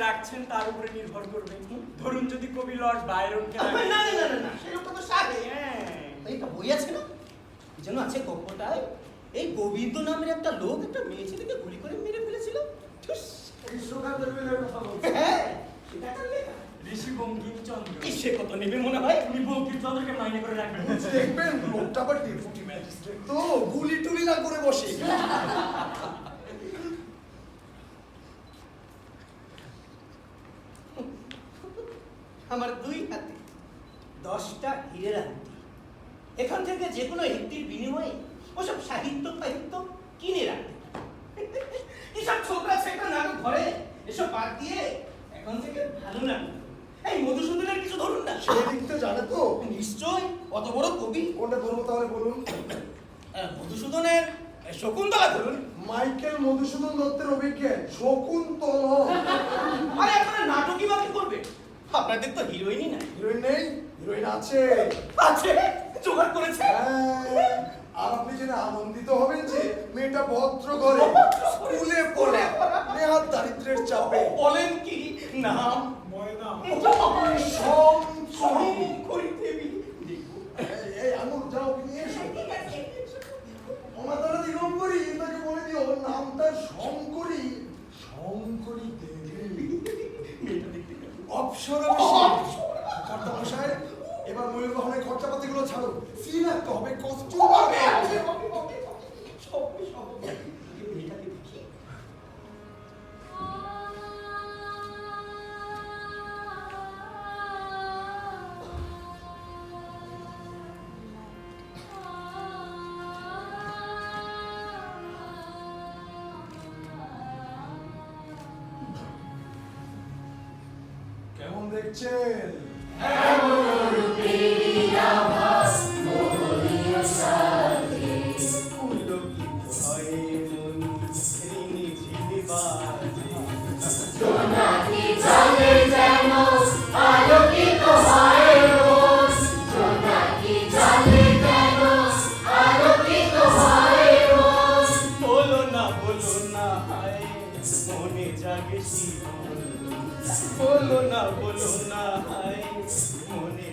রাখছেন তার উপরে নির্ভর করবে। ধরুন যদি কবি লর্ড বায়রনকে না না না না না সেই লোকটা তো সাথে হ্যাঁ এইটা বই আছে না কি যেন আছে গল্পটায় এই গোবিন্দ নামের একটা লোক একটা মেয়ে ছেলেকে গুলি করে মেরে ফেলেছিল। ঠুস! হ্যাঁ সেটা একটা লেখা। ঋষি বঙ্কিমচন্দ্র। এই সে কত নেবে মনে হয়? উনি বঙ্কিমচন্দ্রকে মাইনে করে রাখবেন। দেখবেন লোকটা আবার ডেপুটি ম্যাজিস্ট্রেট তো গুলি টুলি না করে বসে। আমার দুই হাতে 10টা হীরের আংটি। এখান থেকে যে কোনো একটির বিনিময়ে ওসব সাহিত্য ফাহিত্য কিনে রাখতে পারে। এসব ছোকরা ছেকরা না ঘরে এসব বাদ দিয়ে এখন থেকে ভালো না এই মধুসূদনের কিছু ধরুন না। সে লিখতে জানে তো? নিশ্চয় অত বড় কবি। কোনটা ধরবো তাহলে বলুন? মধুসূদনের শকুন্তলা ধরুন। মাইকেল মধুসূদন দত্তের অভিজ্ঞান শকুন্তলা। আরে আপনারা নাটকই বাকি করবে, আপনাদের তো হিরোইনই নাই। হিরোইন নেই? হিরোইন আছে। আছে জোগাড় করেছে। হ্যাঁ, আর আপনি জেনে আনন্দিত হবেন যে মেয়েটা ভদ্র ঘরে স্কুলে পড়ে নেহাত দারিদ্রের চাপে। বলেন কি নাম? ময়না শঙ্করী দেবী। এই আঙুর যাও নিয়ে এসো। অমাতারা দিগম্বরী তাকে বলে দিও নামটা শঙ্করী। শঙ্করী দেবী অপ্সরা কর্তা মশাই, এবার ময়ূর বাহনের খরচাপাতিগুলো ছাড়ো। সিন আঁকতে হবে, কস্টিউম হবে। কেমন দেখছেন? বলো না হায় মনে